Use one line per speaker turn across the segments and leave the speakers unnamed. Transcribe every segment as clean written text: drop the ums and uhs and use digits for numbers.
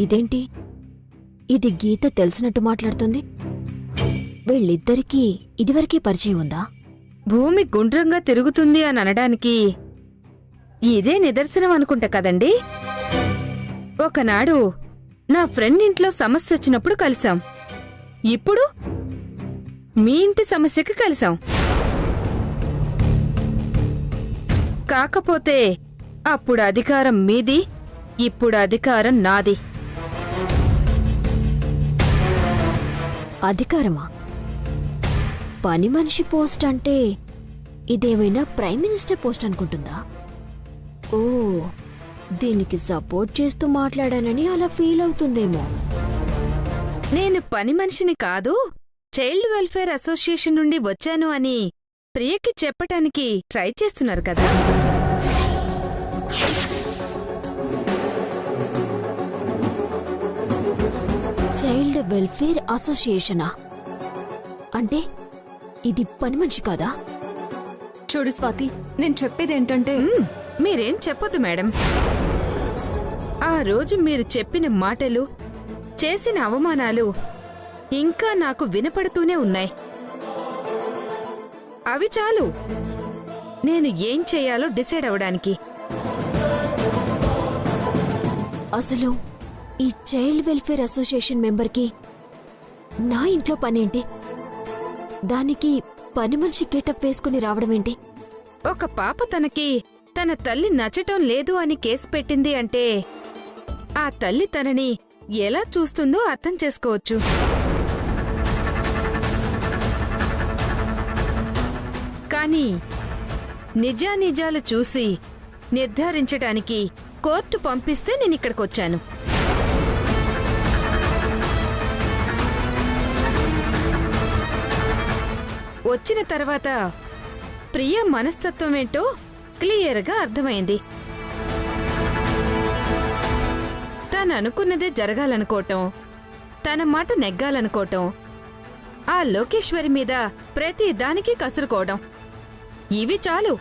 ఇదేంటి? ఇది గీత తెలిసినట్టు మాట్లాడుతుంది. వీళ్ళిద్దరికీ ఇదివరకే పరిచయం ఉందా?
భూమి గుండ్రంగా తిరుగుతుంది అని అనడానికి ఇదే నిదర్శనం అనుకుంటా కదండి. ఒకనాడు నా ఫ్రెండ్ ఇంట్లో సమస్య వచ్చినప్పుడు కలిసాం. ఇప్పుడు మీ ఇంటి సమస్యకి కలిసాం. కాకపోతే అప్పుడు అధికారం మీది, ఇప్పుడు అధికారం నాది.
అధికారమా? పని మనిషి పోస్ట్ అంటే ఇదేమైనా ప్రైమ్ మినిస్టర్ పోస్ట్ అనుకుంటుందా? ఓ, దీనికి సపోర్ట్ చేస్తూ మాట్లాడానని అలా ఫీల్ అవుతుందేమో.
నేను పని మనిషిని కాదు, చైల్డ్ వెల్ఫేర్ అసోసియేషన్ నుండి వచ్చాను అని ప్రియకి చెప్పటానికి ట్రై చేస్తున్నారు కదా.
చైల్డ్ వెల్ఫేర్ అసోసియేషనా? అంటే ఇది పని మనిషి కాదా?
చూడు స్వాతి, నేను చెప్పేదేంటంటే
మీరేం చెప్పొద్దు మేడం. ఆ రోజు మీరు చెప్పిన మాటలు, చేసిన అవమానాలు ఇంకా నాకు వినపడుతూనే ఉన్నాయి. అవి చాలు నేను ఏం చెయ్యాలో డిసైడ్ అవడానికి.
అసలు ఈ చైల్డ్ వెల్ఫేర్ అసోసియేషన్ మెంబర్కి నా ఇంట్లో పనేంటి? దానికి పని మనిషి గెటప్ వేసుకుని రావడమేంటి?
ఒక పాప తనకి తన తల్లి నచ్చటం లేదు అని కేసు పెట్టింది అంటే ఆ తల్లి తనని ఎలా చూస్తుందో అర్థం చేసుకోవచ్చు. కానీ నిజానిజాలు చూసి నిర్ధారించటానికి కోర్టు పంపిస్తే నేనిక్కడికొచ్చాను. వచ్చిన తర్వాత ప్రియ మనస్తత్వమేంటో క్లియర్గా అర్థమైంది. తననుకున్నదే జరగాలనుకోవటం, తన మాట నెగ్గాలనుకోవటం, ఆ లోకేశ్వరి మీద ప్రతి దానికి కసురుకోవడం, ఇవి చాలు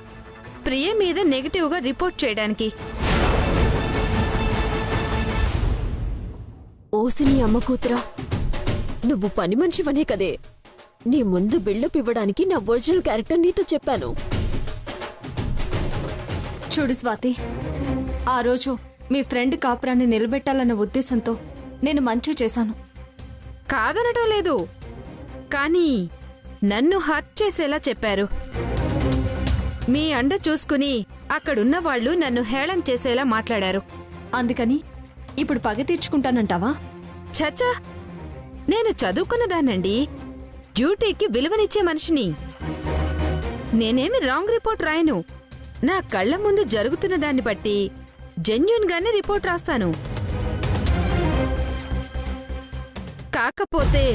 ప్రియ మీద నెగటివ్గా రిపోర్ట్ చేయడానికి.
ఓసిని అమ్మ కూతురా, నువ్వు పని మనిషివనే కదే. నీ ముందు బిల్డప్ ఇవ్వడానికి నా ఒరిజినల్ క్యారెక్టర్ నీతో చెప్పాను.
చూడు స్వాతి, ఆ రోజు మీ ఫ్రెండ్ కాపురాన్ని నిలబెట్టాలన్న ఉద్దేశంతో నేను మంచి చేశాను.
కాదనటం లేదు, కానీ నన్ను హర్ట్ చేసేలా చెప్పారు. మీ అండ చూసుకుని అక్కడున్న వాళ్ళు నన్ను హేళన చేసేలా మాట్లాడారు.
అందుకని ఇప్పుడు పగ తీర్చుకుంటానంటావా?
చచ్చా, నేను చదువుకున్నదానండి, డ్యూటీకి విలువనిచ్చే మనిషిని. నేనేమి రాంగ్ రిపోర్ట్ రాయను. నా కళ్ల ముందు జరుగుతున్న దాన్ని బట్టి జెన్యూన్ గానే రిపోర్ట్ రాస్తాను. కాకపోతే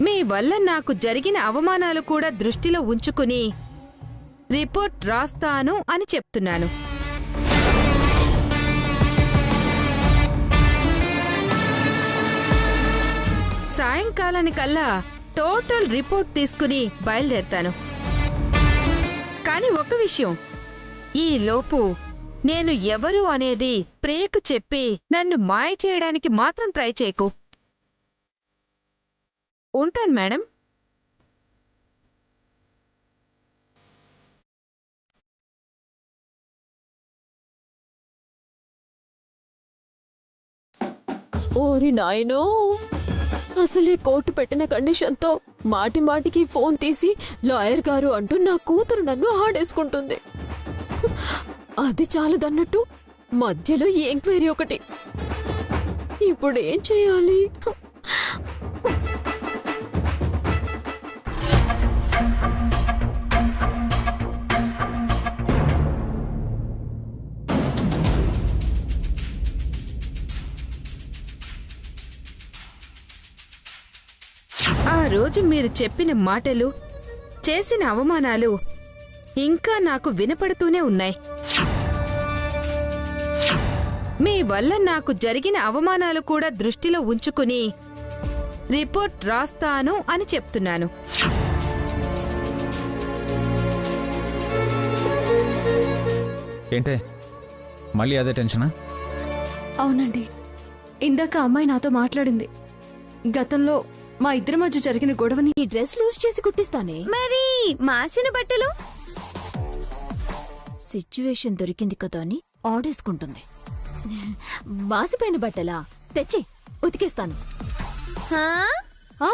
మీ వల్ల నాకు జరిగిన అవమానాలు కూడా దృష్టిలో ఉంచుకుని రిపోర్ట్ రాస్తాను అని చెప్తున్నాను. సాయంకాలానికల్లా టోటల్ రిపోర్ట్ తీసుకుని బయలుదేరతాను. కాని ఒక విషయం, ఈ లోపు నేను ఎవరు అనేది ప్రియకు చెప్పి నన్ను మాయ చేయడానికి మాత్రం ట్రై చేయకు. ఉంటాను మేడం.
ఓరి నాయనో, అసలే కోర్టు పెట్టిన కండిషన్తో మాటి మాటికి ఫోన్ తీసి లాయర్ గారు అంటూ నా కూతురు నన్ను ఆడేసుకుంటుంది. అది చాలదన్నట్టు మధ్యలో ఈ ఎంక్వైరీ ఒకటి. ఇప్పుడు ఏం చేయాలి?
ఆ రోజు మీరు చెప్పిన మాటలు, చేసిన అవమానాలు ఇంకా నాకు వినపడుతూనే ఉన్నాయి. మీ వల్ల నాకు జరిగిన అవమానాలు కూడా దృష్టిలో ఉంచుకుని రిపోర్ట్ రాస్తాను అని చెప్తున్నాను.
ఏంటే మళ్ళీ అదే టెన్షనా?
అవునండి, ఇందాక అమ్మాయి నాతో మాట్లాడింది. గతంలో మా ఇద్దరి మధ్య జరిగిన గొడవని
ఈ డ్రెస్ లూజ్ చేసి కుట్టిస్తానే.
మరి మాసిన బట్టలు?
సిచ్యువేషన్ దొరికింది కదా అని ఆడేసుకుంటుంది. మాసిపోయిన బట్టలా తెచ్చి ఉతికేస్తాను.
హా?
ఆ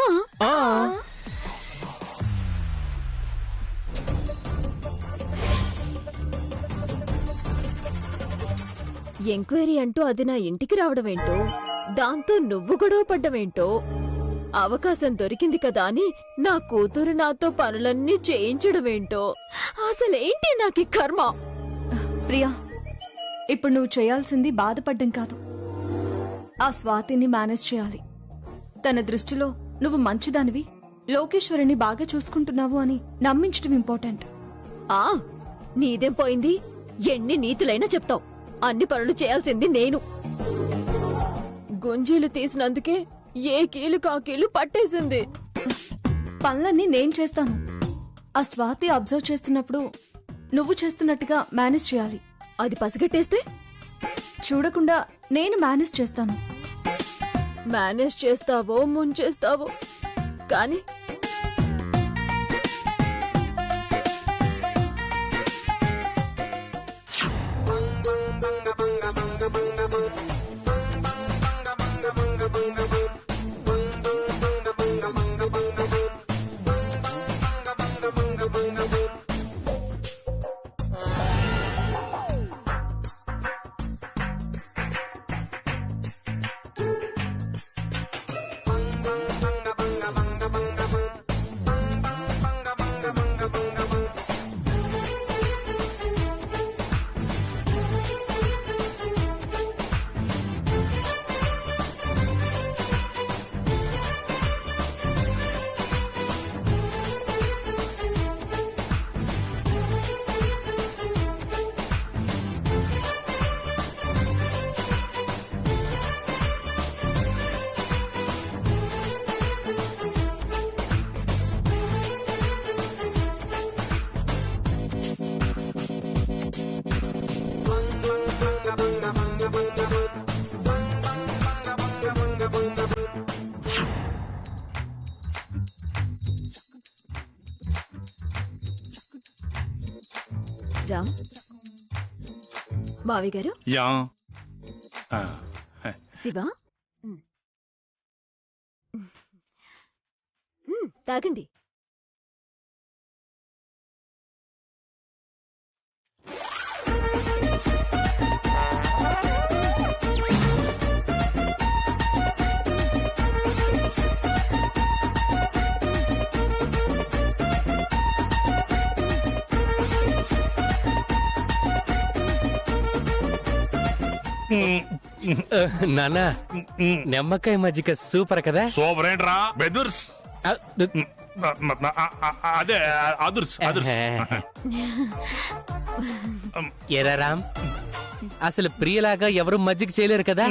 ఎంక్వైరీ అంటూ అది నా ఇంటికి రావడమేంటో, దాంతో నువ్వు గొడవ పడ్డమేంటో. అవకాశం దొరికింది కదా అని నా కూతురు నాతో పనులన్నీ చేయించడమేంటో. అసలేంటి నాకి కర్మ.
ప్రియా, ఇప్పుడు నువ్వు చేయాల్సింది బాధపడ్డం కాదు, ఆ స్వాతిని మేనేజ్ చేయాలి. తన దృష్టిలో నువ్వు మంచిదానివి, లోకేశ్వరిని బాగా చూసుకుంటున్నావు అని నమ్మించడం ఇంపార్టెంట్.
ఆ నీదేం పోయింది? ఎన్ని నీతులైనా చెప్తావు. అన్ని పనులు చేయాల్సింది నేను. గుంజీలు తీసినందుకే ఏ కీలు కాకీలు పట్టేసింది.
పనులన్నీ నేను చేస్తాను. ఆ స్వాతి అబ్జర్వ్ చేస్తున్నప్పుడు నువ్వు చేస్తున్నట్టుగా మేనేజ్ చేయాలి.
అది పసిగట్టేస్తే
చూడకుండా నేను మేనేజ్ చేస్తాను.
మేనేజ్ చేస్తావో ముంచేస్తావో కానీ రామ్ బావి గారు.
యా
శివ తాగండి.
నాన్న నిమ్మకాయ మజ్జిగ సూపర్ కదా.
సూపర్ ఏంట్రా బెదుర్స్. అదే అదుర్స్ అదుర్స్.
ఎరా రామ్, అసలు ప్రియలాగా ఎవరు మజ్జిగ చేయలేరు కదా.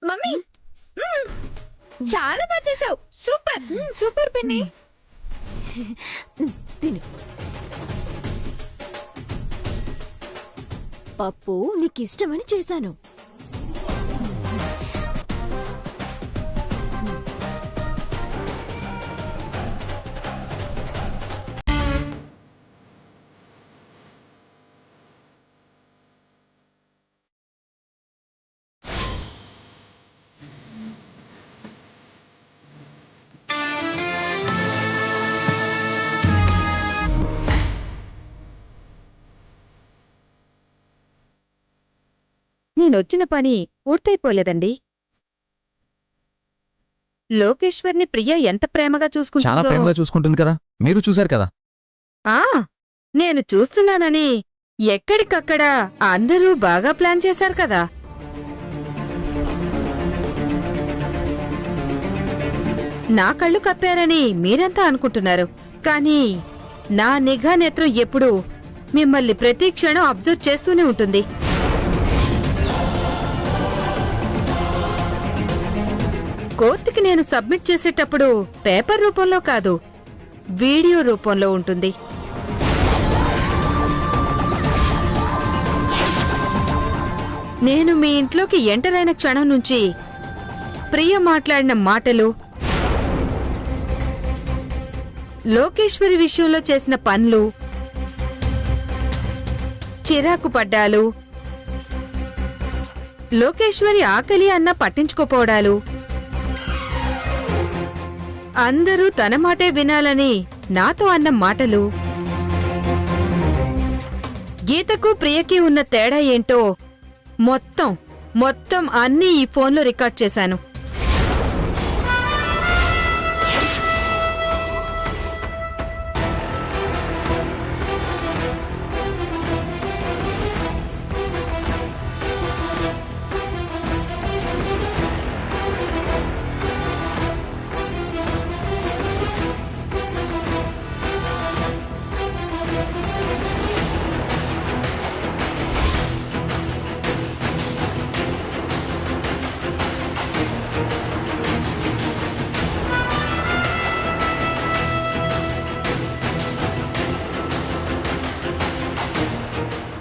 మమ్మీ చాలా బాగా చేసావు. సూపర్ సూపర్ పిన్ని.
తిను. పప్పు నీకిష్టమని చేశాను.
నేనొచ్చిన పని పూర్తయిపోలేదండి. లోకేశ్వర్ని ప్రియ ఎంత ప్రేమగా
చాలా
చూసుకుంటుందో.
ప్రేమగా చూసుకుంటుంది కదా, మీరు చూశారు కదా.
ఆ నేను చూస్తున్నానని ఎక్కడికక్కడ అందరూ బాగా ప్లాన్ చేశారు కదా. నా కళ్ళు కప్పారని మీరంతా అనుకుంటున్నారు, కానీ నా నిఘా నేత్రం ఎప్పుడూ మిమ్మల్ని ప్రతి క్షణం అబ్జర్వ్ చేస్తూనే ఉంటుంది. కోర్టుకి నేను సబ్మిట్ చేసేటప్పుడు పేపర్ రూపంలో కాదు, వీడియో రూపంలో ఉంటుంది. నేను మీ ఇంట్లోకి ఎంటర్ అయిన క్షణం నుంచి ప్రియ మాట్లాడిన మాటలు, లోకేశ్వరి విషయంలో చేసిన పనులు, చిరాకు పడ్డాలు, లోకేశ్వరి ఆకలి అన్న పట్టించుకోపోవడాలు, అందరూ తన మాటే వినాలని నాతో అన్న మాటలు, గీతకు ప్రియకి ఉన్న తేడా ఏంటో మొత్తం అన్నీ ఈ ఫోన్లో రికార్డ్ చేశాను.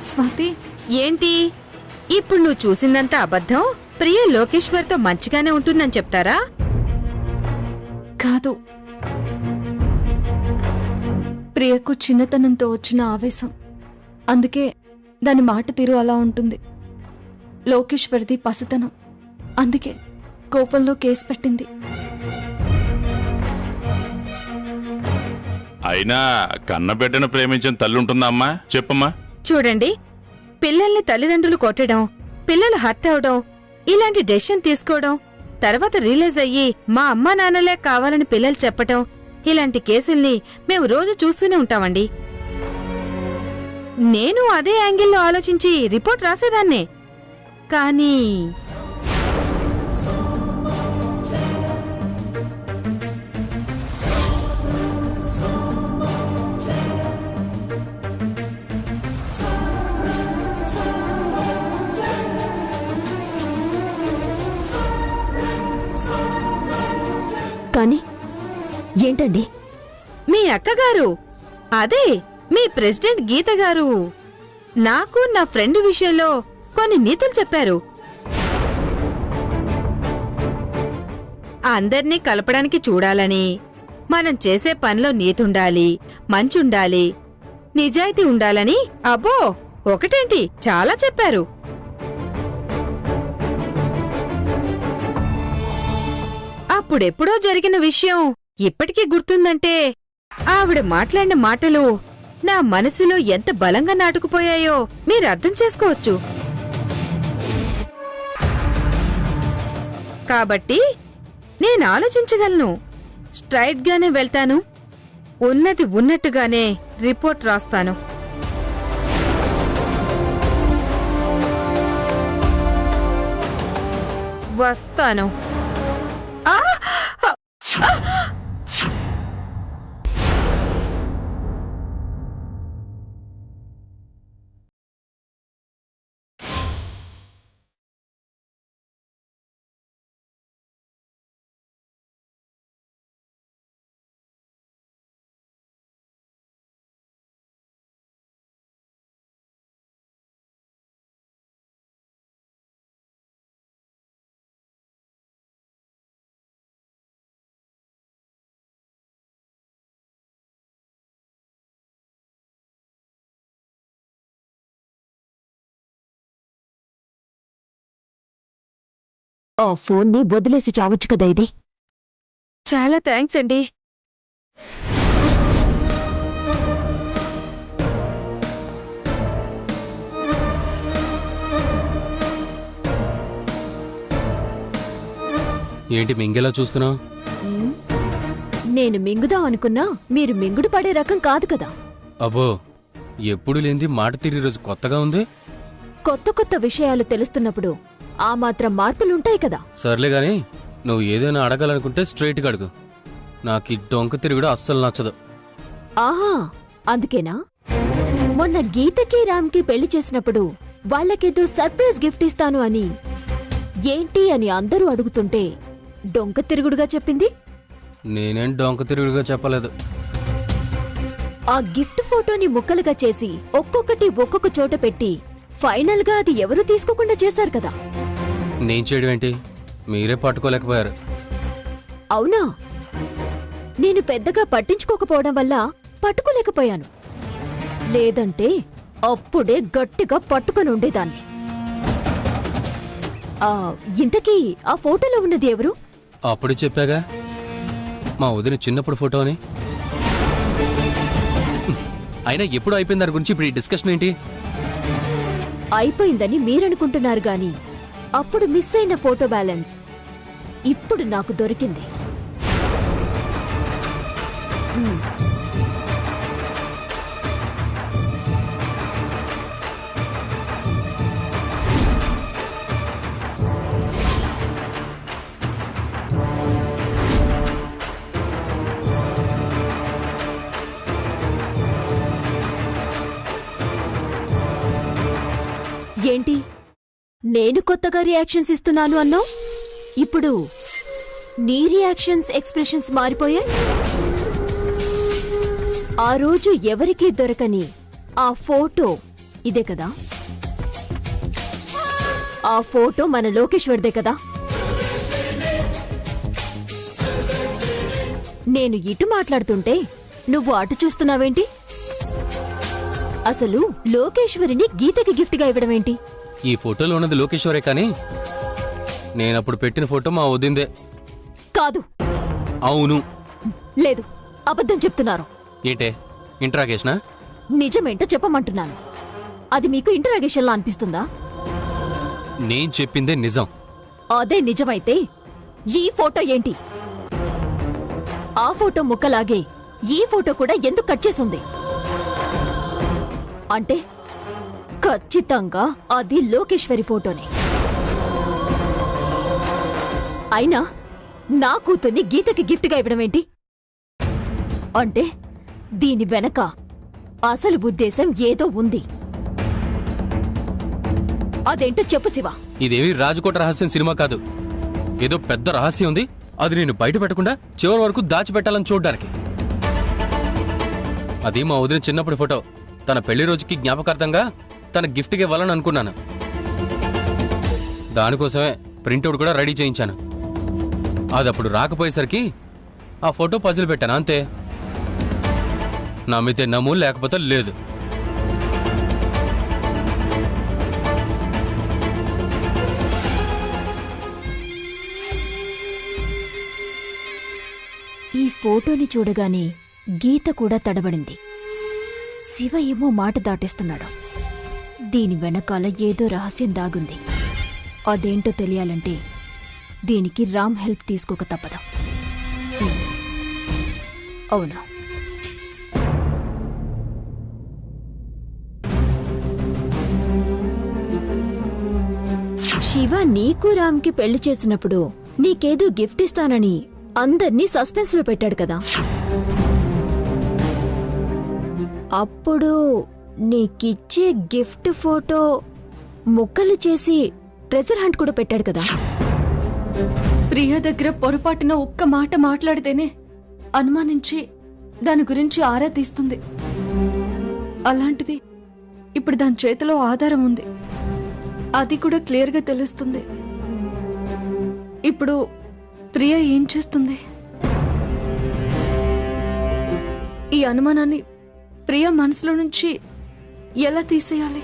స్వాతి,
ఏంటి ఇప్పుడు నువ్వు చూసిందంతా అబద్ధం? ప్రియ లోకేశ్వర్తో మంచిగానే ఉంటుందని చెప్తారా?
కాదు, ప్రియకు చిన్నతనంతో వచ్చిన ఆవేశం, అందుకే దాని మాట తీరు అలా ఉంటుంది. లోకేశ్వరిది పసితనం, అందుకే కోపంలో కేసు పెట్టింది.
అయినా కన్నబిడ్డను ప్రేమించిన తల్లుంటుందా అమ్మా? చెప్పమ్మా.
చూడండి, పిల్లల్ని తల్లిదండ్రులు కొట్టడం, పిల్లలు హర్ట్ అవడం, ఇలాంటి డెసిషన్ తీసుకోవడం, తర్వాత రియలైజ్ అయ్యి మా అమ్మా నాన్నలే కావాలని పిల్లలు చెప్పటం, ఇలాంటి కేసుల్ని మేము రోజు చూస్తూనే ఉంటామండి. నేను అదే యాంగిల్లో ఆలోచించి రిపోర్ట్ రాసేదాన్నే, కానీ
కానీ ఏంటండి?
మీ అక్కగారు, అదే మీ ప్రెసిడెంట్ గీత గారు, నాకు నా ఫ్రెండ్ విషయంలో కొన్ని నీతులు చెప్పారు. అందర్నీ కలపడానికి చూడాలని, మనం చేసే పనిలో నీతుండాలి, మంచుండాలి, నిజాయితీ ఉండాలని. అబ్బో, ఒకటేంటి, చాలా చెప్పారు. అప్పుడెప్పుడో జరిగిన విషయం ఇప్పటికీ గుర్తుందంటే ఆవిడ మాట్లాడిన మాటలు నా మనసులో ఎంత బలంగా నాటుకుపోయాయో మీరు అర్థం చేసుకోవచ్చు. కాబట్టి నేను ఆలోచించగలను, స్ట్రైట్ గానే వెళ్తాను, ఉన్నది ఉన్నట్టుగానే రిపోర్ట్ రాస్తాను. వస్తాను.
ఆ ఫోన్ని వదిలేసి చావచ్చు కదా ఇది.
చాలా థ్యాంక్స్ అండి.
ఏంటి మింగేలా చూస్తున్నావు?
నేను మింగుదాం అనుకున్నా మీరు మింగుడు పడే రకం కాదు కదా.
అబ్బో, ఎప్పుడు లేంది మాట తీరి రోజు కొత్తగా ఉంది.
కొత్త కొత్త విషయాలు తెలుస్తున్నప్పుడు ఆ మాత్రం మార్పులుంటాయి కదా.
సర్లే గాని నువ్వు ఏదైనా అడగాలనుకుంటే స్ట్రైట్గా అడుగు. నాకు ఈ డొంక తిరుగుడు అస్సలు నచ్చదు.
ఆహా, అందుకేనా మొన్న గీతకి రామ్కి పెళ్లి చేసినప్పుడు వాళ్ళకేదో సర్ప్రైజ్ గిఫ్ట్ ఇస్తాను అని ఏంటి అని అందరూ అడుగుతుంటే డొంక తిరుగుడుగా చెప్పింది?
నేనేం డొంక తిరుగుడుగా చెప్పలేదు.
ఆ గిఫ్ట్ ఫోటోని ముక్కలుగా చేసి ఒక్కొక్కటి ఒక్కొక్క చోట పెట్టి ఫైనల్ గా అది ఎవరూ తీసుకోకుండా చేశారు కదా.
నేను చేయడం ఏంటి, మీరే పట్టుకోలేకపోయారు.
అవునా? నేను పెద్దగా పట్టించుకోకపోవడం వల్ల పట్టుకోలేకపోయాను. లేదంటే అప్పుడే గట్టిగా పట్టుకొని ఉండేదాన్ని. ఇంతకీ ఆ ఫోటోలో ఉన్నది ఎవరు?
అప్పుడు చెప్పాగా, మా వదిన చిన్నప్పుడు ఫోటో అని. అయినా ఎప్పుడు అయిపోయింది దాని గురించి ఇప్పుడు ఈ డిస్కషన్ ఏంటి?
అయిపోయిందని మీరనుకుంటున్నారు గాని అప్పుడు మిస్ అయిన ఫోటో బ్యాలెన్స్ ఇప్పుడు నాకు దొరికింది. ఏంటి నేను కొత్తగా రియాక్షన్స్ ఇస్తున్నాను అన్నావు? ఇప్పుడు నీ రియాక్షన్స్ ఎక్స్ప్రెషన్స్ మారిపోయాయి. ఆ రోజు ఎవరికీ దొరకని ఆ ఫోటో ఇదే కదా? ఆ ఫోటో మన లోకేశ్వర్దే కదా? నేను ఇటు మాట్లాడుతుంటే నువ్వు అటు చూస్తున్నావేంటి? అసలు లోకేశ్వరిని గీతకి గిఫ్ట్గా ఇవ్వడమేంటి?
ఈ ఫోటోలో ఉన్నది లోకేశ్వరే కానీ నేనప్పుడు పెట్టిన ఫోటో మా వదిందే.
కాదు.
అవును.
లేదు, అబద్ధం చెప్తున్నారు.
ఏంటే ఇంట్రాగేషనా?
నిజమేంటో చెప్పమంటున్నాను. అది మీకు ఇంటరాగేషన్లా అనిపిస్తుందా?
నేను చెప్పిందే నిజం.
అదే నిజమైతే ఈ ఫోటో ఏంటి? ఆ ఫోటో ముక్కలాగే ఈ ఫోటో కూడా ఎందుకు కట్ చేసుంది? అంటే ఖచ్చితంగా అది లోకేశ్వరి ఫోటోనే. అయినా నా కూతుర్ని గీతకి గిఫ్ట్గా ఇవ్వడం ఏంటి? అంటే దీని వెనక అసలు ఉద్దేశం ఏదో ఉంది. అదేంటో చెప్పు శివ.
ఇదేవి రాజకోట రహస్యం సినిమా కాదు. ఏదో పెద్ద రహస్యం ఉంది, అది నేను బయట పెట్టకుండా చివరి వరకు దాచిపెట్టాలని చూడ్డానికి. అది మా వదిన చిన్నప్పుడు ఫోటో. తన పెళ్లి రోజుకి జ్ఞాపకార్థంగా తన గిఫ్ట్కి ఇవ్వాలని అనుకున్నాను. దానికోసమే ప్రింట్అవుట్ కూడా రెడీ చేయించాను. అదప్పుడు రాకపోయేసరికి ఆ ఫోటో పజిల్ పెట్టాను, అంతే. నమ్మితే నమ్ము, లేకపోతే లేదు.
ఈ ఫోటోని చూడగానే గీత కూడా తడబడింది. శివ ఏమో మాట దాటేస్తున్నాడు. దీని వెనకాల ఏదో రహస్యం దాగుంది. అదేంటో తెలియాలంటే దీనికి రామ్ హెల్ప్ తీసుకోక తప్పదు. అవును, శివ నీకు రామ్కి పెళ్లి చేసినప్పుడు నీకేదో గిఫ్ట్ ఇస్తానని అందర్నీ సస్పెన్స్ లో పెట్టాడు కదా. అప్పుడు నీకిచ్చే గిఫ్ట్ ఫోటో ముక్కలు చేసి ట్రెజర్ హంట్ కూడా పెట్టాడు కదా.
ప్రియ దగ్గర పొరపాటున ఒక్క మాట మాట్లాడితేనే అనుమానించి దాని గురించి ఆరా తీస్తుంది. అలాంటిది ఇప్పుడు దాని చేతిలో ఆధారం ఉంది. అది కూడా క్లియర్గా తెలుస్తుంది. ఇప్పుడు ప్రియ ఏం చేస్తుంది? ఈ అనుమానాన్ని ప్రియ మనసులో నుంచి ఎలా తీసేయాలి?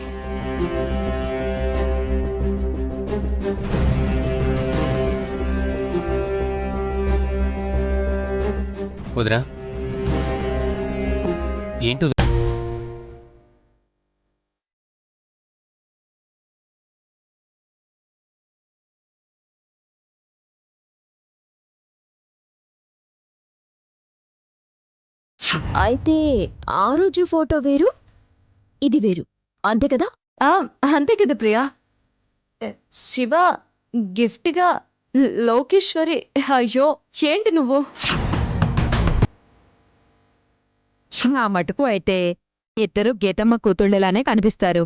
వదినా ఏంటి
అయితే ఆ రోజు ఫోటో వేరు, ఇది వేరు, అంతే కదా?
ఆ, అంతే కదా ప్రియా. శివ గిఫ్ట్గా లోకేశ్వరి. అయ్యో ఏంటి నువ్వు?
ఆ మటుకు అయితే ఇద్దరు గీతమ్మ కూతుళ్ళలానే కనిపిస్తారు.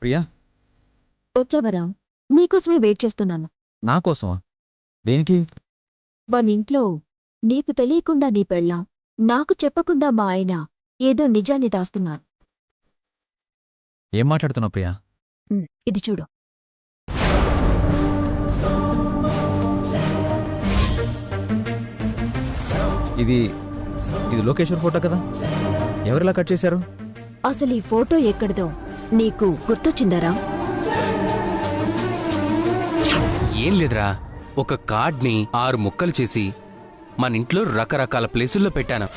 ప్రియా,
వచ్చావరా? మీకోసమే వెయిట్ చేస్తున్నాను.
నా కోసమా? దేనికి?
మన ఇంట్లో నీకు తెలియకుండా నీ పెళ్ళాం, నాకు చెప్పకుండా మా ఆయన ఏదో నిజాన్ని దాస్తున్నారు.
ఏం మాట్లాడుతున్నావు ప్రియా?
ఇది చూడు.
ఇది ఇది లోకేశ్వర్ ఫోటో కదా? ఎవరిలా కట్ చేశారు?
అసలు ఈ ఫోటో ఎక్కడిదో నీకు గుర్తొచ్చిందరా?
ఏం లేదురా, ఒక కార్డ్ని 6 ముక్కలు చేసి మన ఇంట్లో రకరకాల ప్లేసుల్లో పెట్టాను.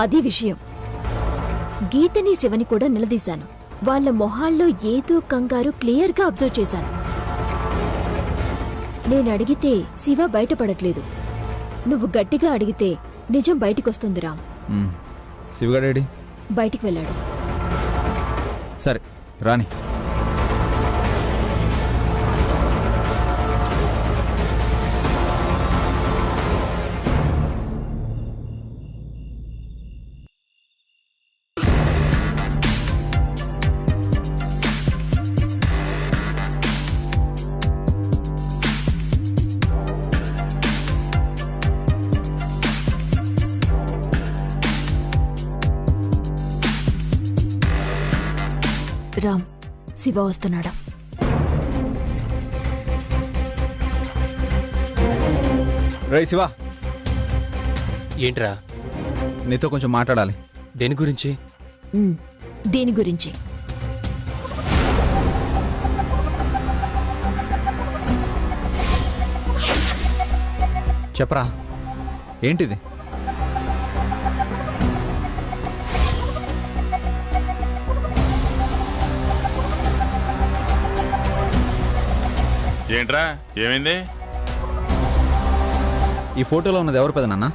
అది విషయం. గీతని శివని కూడా నిలదీశాను. వాళ్ళ మొహాల్లో ఏదో కంగారు క్లియర్గా అబ్జర్వ్ చేశాను. నేను అడిగితే శివ బయటపడట్లేదు. నువ్వు గట్టిగా అడిగితే నిజం బయటికొస్తుంది రామ్.
శివగాడేడి?
బయటికి వెళ్ళాడు.
సరే రాని.
రామ్, శివ వస్తున్నాడా?
రై శివ,
ఏంట్రా?
నీతో కొంచెం మాట్లాడాలి.
దేని గురించి?
దీని గురించి.
చెప్పరా, ఏంటిది?
ఏంట్రా, ఏమైంది?
ఈ ఫోటోలో ఉన్నది ఎవరు పెదనాన్న?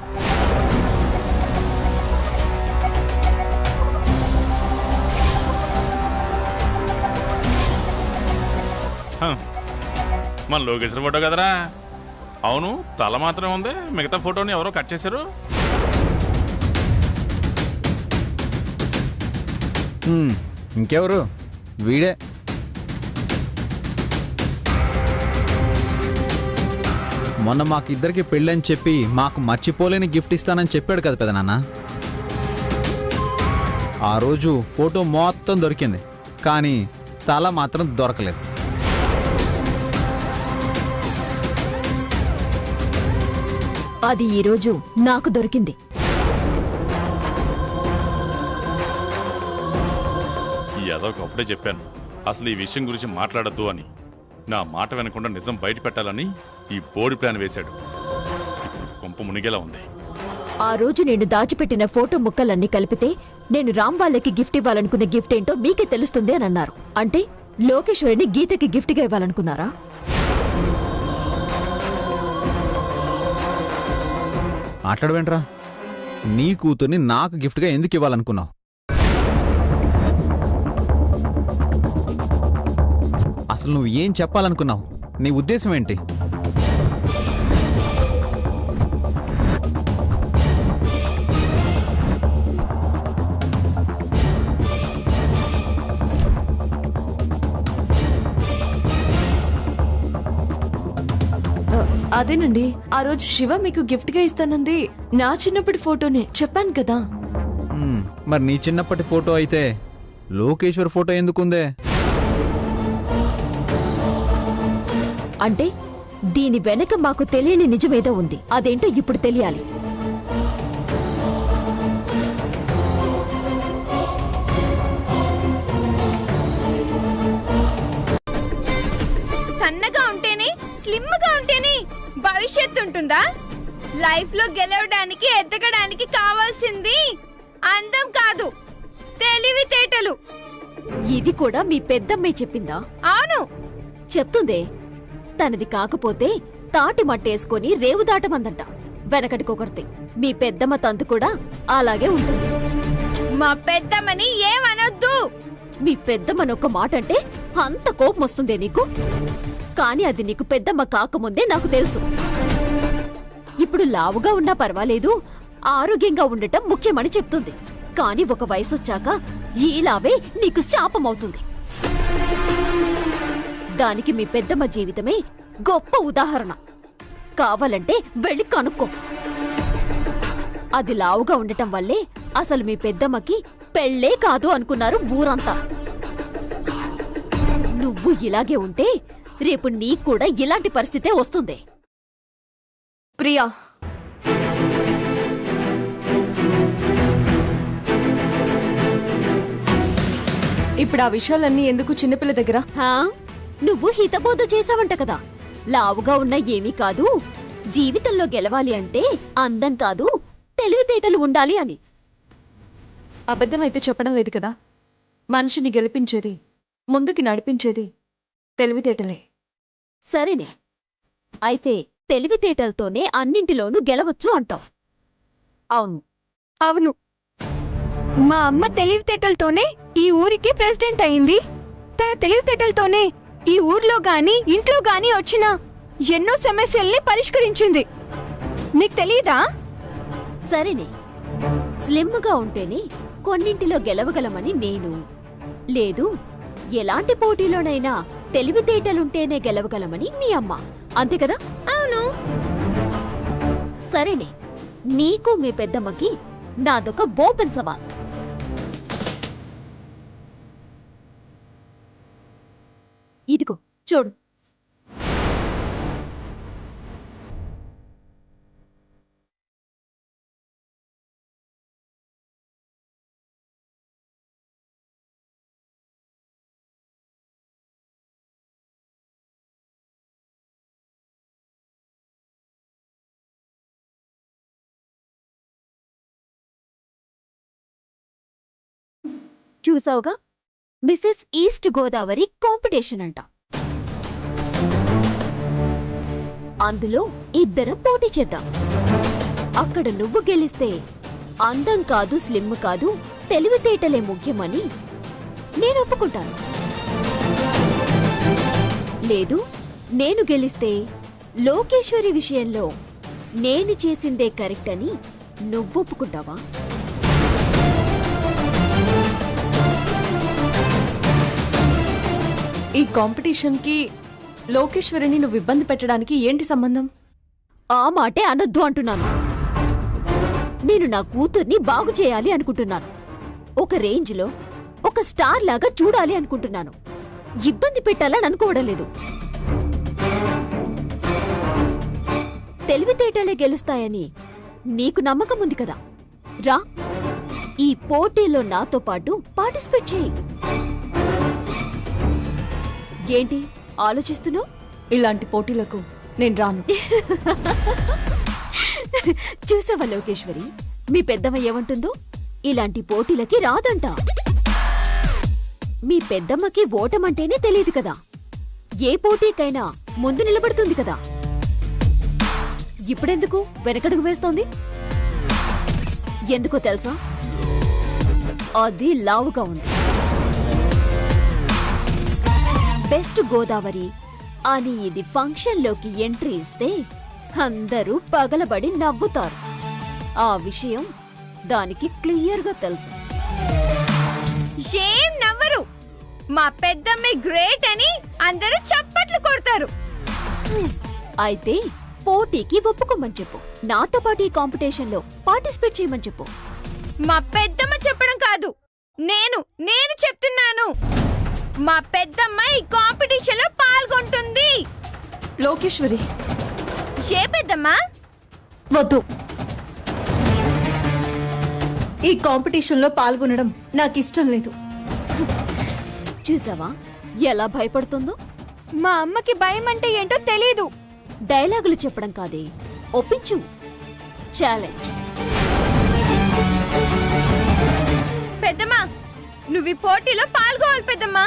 మన లోకేశ్వర ఫోటో కదరా? అవును, తల మాత్రమే ఉంది, మిగతా ఫోటోని ఎవరో కట్ చేశారు.
ఇంకెవరు? వీడే. మొన్న మాకిద్దరికి పెళ్ళని చెప్పి మాకు మర్చిపోలేని గిఫ్ట్ ఇస్తానని చెప్పాడు కదా పెదనాన్న. ఆ రోజు ఫోటో మొత్తం దొరికింది, కానీ తల మాత్రం దొరకలేదు.
అది ఈరోజు నాకు దొరికింది.
అదొకప్పుడే చెప్పాను అసలు ఈ విషయం గురించి మాట్లాడద్దు అని. నా మాట వినకుండా నిజం బయట పెట్టాలని ఈ బోడి ప్లాన్ వేశాడు. ఇప్పుడు కొంప మునిగేలా ఉంది.
ఆ రోజు నేను దాచిపెట్టిన ఫోటో ముక్కలన్నీ కలిపితే నేను రామ్ వాళ్ళకి గిఫ్ట్ ఇవ్వాలనుకునే గిఫ్ట్ ఏంటో మీకే తెలుస్తుంది అని అన్నారు. అంటే లోకేశ్వరిని గీతకి గిఫ్ట్గా ఇవ్వాలనుకున్నారా?
మాట్లాడవేంట్రా? నీ కూతుర్ని నాకు గిఫ్ట్గా ఎందుకు ఇవ్వాలనుకున్నావు? అసలు నువ్వు ఏం చెప్పాలనుకున్నావు? నీ ఉద్దేశం ఏంటి?
అదేనండి, ఆ రోజు శివ మీకు గిఫ్ట్ గా ఇస్తానంది నా చిన్నప్పటి ఫోటోనే చెప్పాను కదా.
మరి నీ చిన్నప్పటి ఫోటో అయితే లోకేశ్వర్ ఫోటో ఎందుకుందే?
అంటే దీని వెనక మాకు తెలియని నిజమేదో ఉంది. అదేంటో ఇప్పుడు తెలియాలి.
సన్నగా ఉంటేనే స్లిమ్ గా ఉంటేనే భవిష్యత్తు ఉంటుందా? లైఫ్ లో గెలవడానికి ఎదగడానికి కావాల్సింది అందం కాదు, తెలివితేటలు.
ఇది కూడా మీ పెద్దమ్మే చెప్పిందా?
అవును,
చెప్తుందే. తనది కాకపోతే తాటి మట్టేసుకొని రేవు దాటమందంట. వెనకటికొకరితే మీ పెద్దమ్మ తంతు కూడా అలాగే ఉంటుంది.
మా పెద్దమ్మని ఏమనొద్దు.
మీ పెద్దమ్మనొక్క మాట అంటే అంత కోపం వస్తుందే నీకు? కాని అది నీకు పెద్దమ్మ కాకముందే నాకు తెలుసు. ఇప్పుడు లావుగా ఉన్నా పర్వాలేదు, ఆరోగ్యంగా ఉండటం ముఖ్యమని చెప్తుంది. కాని ఒక వయసొచ్చాక ఈలావే నీకు శాపమవుతుంది. దానికి మీ పెద్దమ్మ జీవితమే గొప్ప ఉదాహరణ. కావాలంటే వెళ్ళి కనుక్కో. అది లావుగా ఉండటం వల్లే అసలు మీ పెద్దమ్మకి పెళ్ళే కాదు అనుకున్నారు ఊరంతా. నువ్వు ఇలాగే ఉంటే రేపు నీకు కూడా ఇలాంటి పరిస్థితే వస్తుంది.
ప్రియా, ఇప్పుడు ఆ విషయాలన్నీ ఎందుకు చిన్నపిల్ల దగ్గర?
హా? నువ్వు హితబోధ చేసావంట కదా, లావుగా ఉన్న ఏమీ కాదు, జీవితంలో గెలవాలి అంటే అందం కాదు తెలివితేటలు ఉండాలి అని.
అబద్ధం అయితే చెప్పడం లేదు కదా. మనిషిని గెలిపించేది, ముందుకి నడిపించేది తెలివితేటలే.
సరేనే, అయితే తెలివితేటలతోనే అన్నింటిలోనూ గెలవచ్చు అంటావు.
అవును,
అవును, మా అమ్మ తెలివితేటలతోనే ఈ ఊరికి ప్రెసిడెంట్ అయింది. తన తెలివితేటలతోనే ఈ ఊర్లో గాని ఇంట్లో గాని వచ్చిన ఎన్నో సమస్యల్ని పరిష్కరించింది. నీకు తెలీదా?
సరేనే, స్లిమ్గా ఉంటేనే కొన్నింటిలో గెలవగలమని నేను, లేదు ఎలాంటి పోటీలోనైనా తెలివితేటలుంటేనే గెలవగలమని మీ అమ్మ, అంతే కదా?
అవును.
సరేనే, నీకు మీ పెద్దమ్మకి నాదొక ఓపెన్ సవాల్. ఇదిగో చూడు. చూసావుగా, మిసెస్ ఈస్ట్ గోదావరి కాంపిటీషన్ అంట. అందులో ఇద్దరు పోటీ చేద్దాం. అక్కడ నువ్వు గెలిస్తే అందం కాదు స్లిమ్ కాదు తెలివితేటలే ముఖ్యమని నేను ఒప్పుకుంటాను. లేదు, నేను గెలిస్తే లోకేశ్వరి విషయంలో నేను చేసిందే కరెక్ట్ అని నువ్వు ఒప్పుకుంటావా?
ఈ కాంపిటీషన్కి లోకేశ్వరిని నువ్వు ఇబ్బంది పెట్టడానికి ఏంటి సంబంధం?
ఆ మాటే అనొద్దు అంటున్నాను. నేను నా కూతుర్ని బాగు చేయాలి అనుకుంటున్నాను. ఒక రేంజ్లో ఒక స్టార్ లాగా చూడాలి అనుకుంటున్నాను. ఇబ్బంది పెట్టాలని అనుకోవడం లేదు. తెలివితేటలే గెలుస్తాయని నీకు నమ్మకం ఉంది కదా, రా ఈ పోటీలో నాతో పాటు పార్టిసిపేట్ చేయి. ఏంటి ఆలోచిస్తున్నావు?
ఇలాంటి పోటీలకు నేను రాను.
చూసావా లోకేశ్వరి, మీ పెద్దమ్మ ఏమంటుందో? ఇలాంటి పోటీలకి రాదంట. మీ పెద్దమ్మకి ఓటమంటేనే తెలియదు కదా, ఏ పోటీకైనా ముందు నిలబడుతుంది కదా. ఇప్పుడెందుకు వెనకడుగు వేస్తోంది? ఎందుకో తెలుసా? అది లావుగా ఉంది. బెస్ట్ గోదావరి అని ఇది ఫంక్షన్లోకి ఎంట్రీ ఇస్తే అందరూ పగలబడి నవ్వుతారు. ఆ విషయం దానికి క్లియర్గా తెలుసు.
ఏం నవ్వరు. మా పెద్దమ్మ గ్రేట్ అని అందరూ చప్పట్లు కొడతారు.
అయితే పోటీకి ఒప్పుకోమని చెప్పు. నాతో పాటు ఈ కాంపిటీషన్లో పార్టిసిపేట్ చేయమని చెప్పు.
మా పెద్దమ్మ చెప్పడం కాదు, నేను చెప్తున్నాను, మా పెద్దమ్మ ఈ కాంపిటీషన్ లో పాల్గొంటుంది.
లోకేశ్వరి
ఏ పెద్దమ్మా?
వద్దు. ఈ కాంపిటీషన్ లో పాల్గొనడం నాకు ఇష్టం లేదు.
చూసావా ఎలా భయపడుతుందో?
మా అమ్మకి భయం అంటే ఏంటో తెలీదు.
డైలాగులు చెప్పడం కాదే, ఒప్పించు. ఛాలెంజ్.
పెద్దమ్మా, నువ్వు ఈ పోటీలో పాల్గొవాలి పెద్దమ్మా.